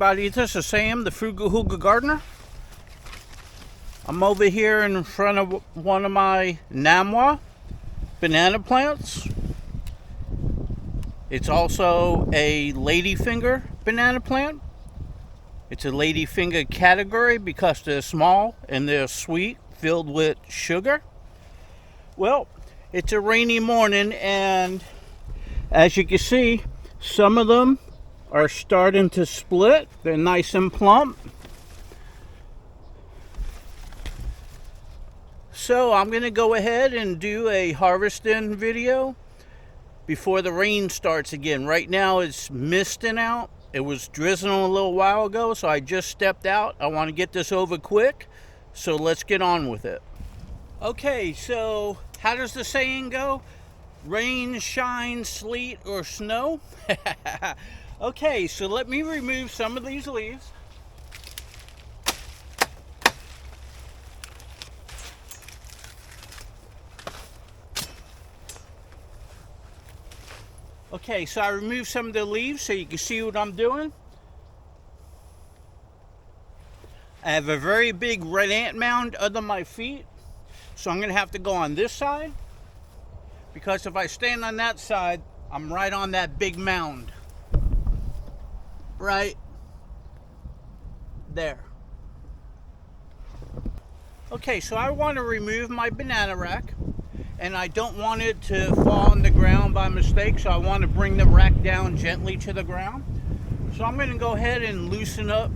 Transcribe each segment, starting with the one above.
everybody, this is Sam, the Frugal Hugel gardener. I'm over here in front of one of my Namwah banana plants. It's also a ladyfinger banana plant. It's a ladyfinger category because they're small and they're sweet, filled with sugar. Well, it's a rainy morning, and as you can see, some of them are starting to split. They're nice and plump. So I'm going to go ahead and do a harvesting video before the rain starts again. Right now it's misting out. It was drizzling a little while ago, so I just stepped out. I want to get this over quick, so let's get on with it. Okay, so how does the saying go? Rain, shine, sleet, or snow? Okay, so let me remove some of these leaves. Okay, so I removed some of the leaves so you can see what I'm doing. I have a very big red ant mound under my feet, so I'm going to have to go on this side, because if I stand on that side, I'm right on that big mound. Right there. Okay, so I want to remove my banana rack, and I don't want it to fall on the ground by mistake, so I want to bring the rack down gently to the ground. So I'm going to go ahead and loosen up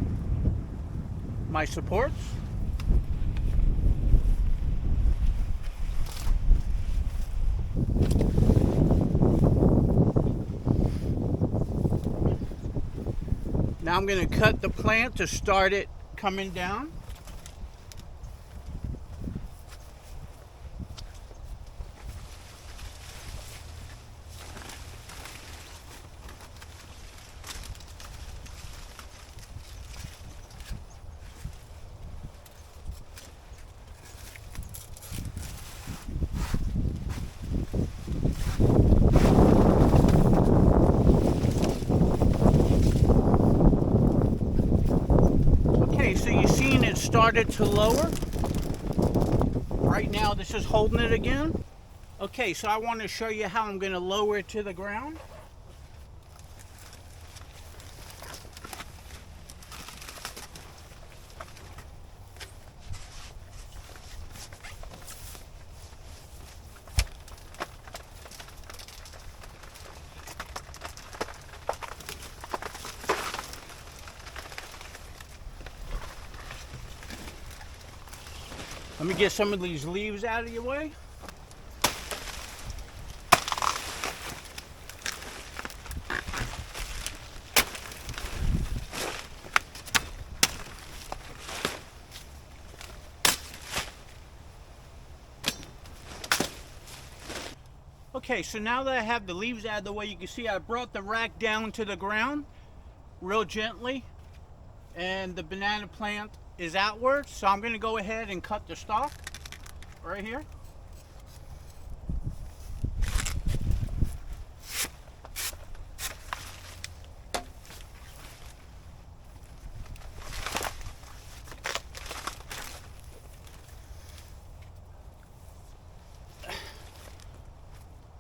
my supports. Now I'm going to cut the plant to start it coming down. So you've seen it started to lower. Right now this is holding it again. Okay, so I want to show you how I'm going to lower it to the ground. Let me get some of these leaves out of your way. Okay, so now that I have the leaves out of the way, you can see I brought the rack down to the ground real gently, and the banana plant is outward, so I'm going to go ahead and cut the stalk right here.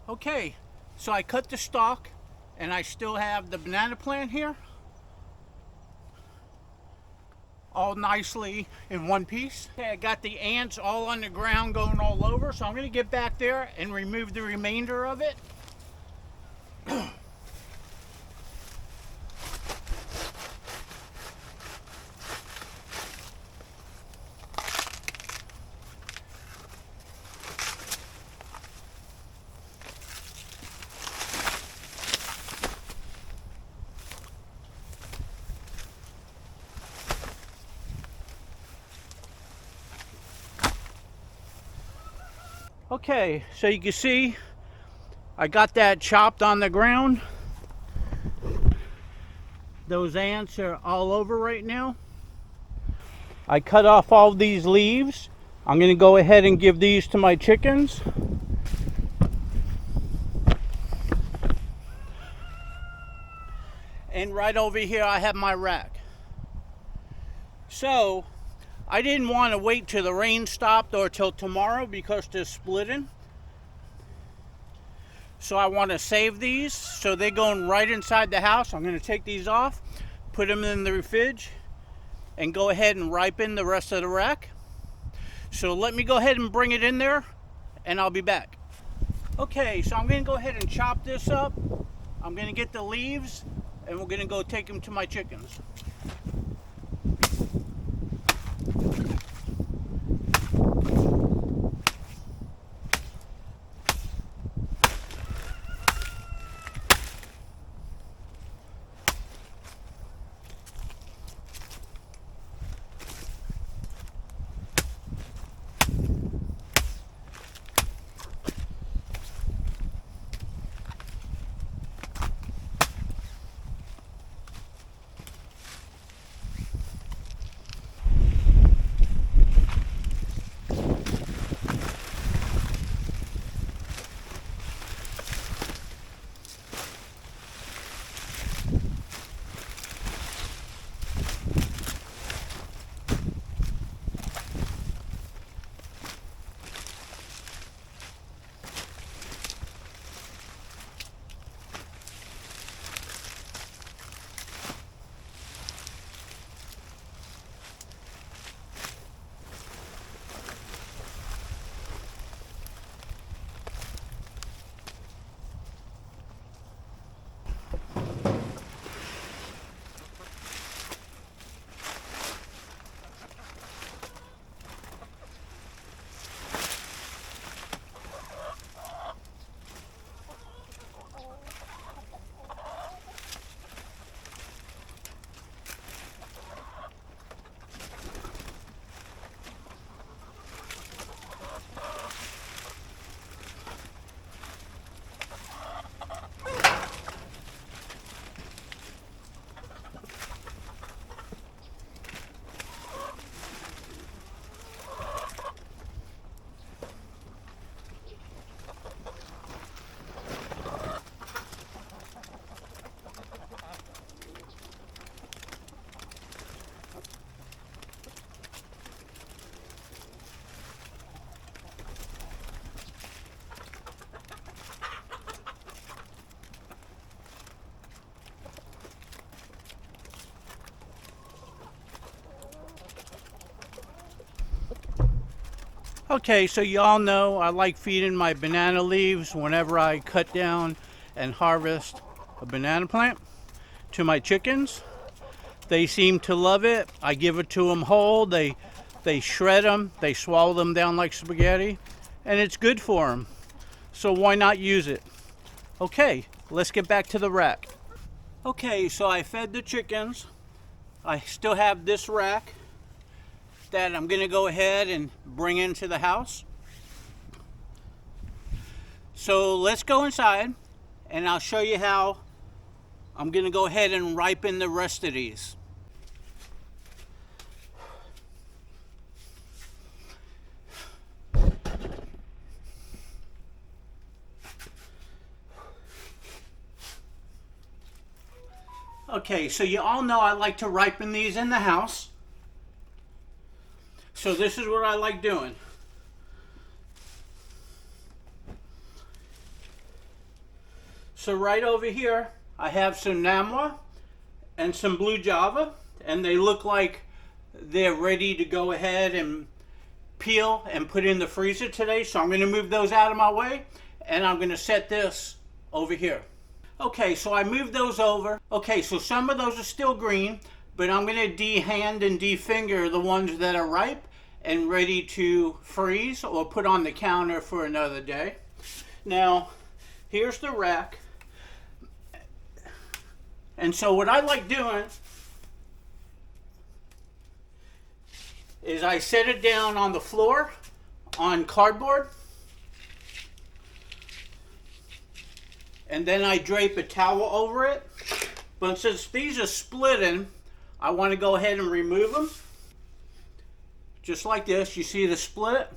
Okay, so I cut the stalk, and I still have the banana plant here, all nicely in one piece. Okay, I got the ants all on the ground going all over, so I'm going to get back there and remove the remainder of it. Okay, so you can see I got that chopped on the ground. Those ants are all over right now. I cut off all these leaves. I'm going to go ahead and give these to my chickens. And right over here I have my rack. So I didn't want to wait till the rain stopped or till tomorrow because they're splitting. So I want to save these. So they're going right inside the house. I'm going to take these off, put them in the fridge, and go ahead and ripen the rest of the rack. So let me go ahead and bring it in there, and I'll be back. Okay, so I'm going to go ahead and chop this up. I'm going to get the leaves, and we're going to go take them to my chickens. Okay, so y'all know I like feeding my banana leaves whenever I cut down and harvest a banana plant to my chickens. They seem to love it. I give it to them whole. They shred them. They swallow them down like spaghetti. And it's good for them. So why not use it? Okay, let's get back to the rack. Okay, so I fed the chickens. I still have this rack that I'm gonna go ahead and bring into the house. So let's go inside and I'll show you how I'm gonna go ahead and ripen the rest of these. Okay, so you all know I like to ripen these in the house. So this is what I like doing. So right over here, I have some Namwah and some blue Java, and they look like they're ready to go ahead and peel and put in the freezer today. So I'm going to move those out of my way, and I'm going to set this over here. Okay, so I moved those over. Okay, so some of those are still green, but I'm going to de-hand and de-finger the ones that are ripe and ready to freeze or put on the counter for another day. Now, here's the rack. And so what I like doing is I set it down on the floor on cardboard, and then I drape a towel over it. But since these are splitting, I want to go ahead and remove them. Just like this, you see the split?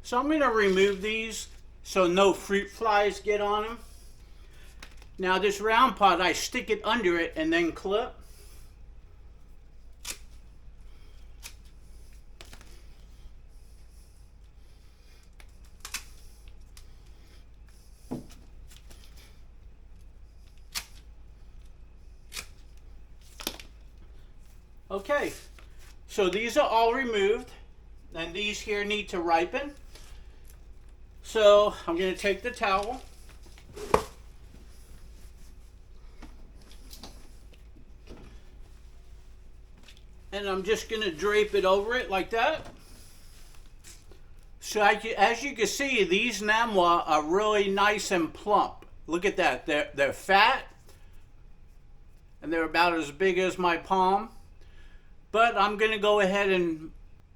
So I'm going to remove these so no fruit flies get on them. Now this round pot, I stick it under it and then clip. Okay, so these are all removed, and these here need to ripen. So I'm going to take the towel. And I'm just going to drape it over it like that. So as you can see, these Namwah are really nice and plump. Look at that. They're fat, and they're about as big as my palm. But I'm going to go ahead and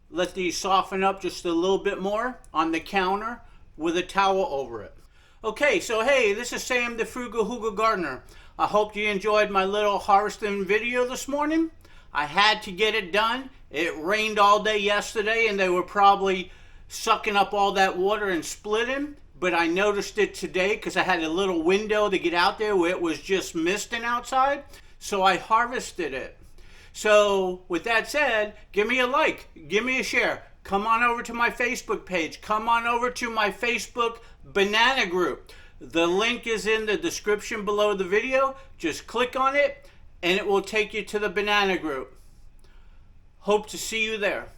let these soften up just a little bit more on the counter with a towel over it. Okay, so hey, this is Sam the Frugal Hugel Gardener. I hope you enjoyed my little harvesting video this morning. I had to get it done. It rained all day yesterday, and they were probably sucking up all that water and splitting, but I noticed it today because I had a little window to get out there where it was just misting outside, so I harvested it. So with that said, give me a like, give me a share, come on over to my Facebook page, come on over to my Facebook banana group. The link is in the description below the video. Just click on it and it will take you to the banana group. Hope to see you there.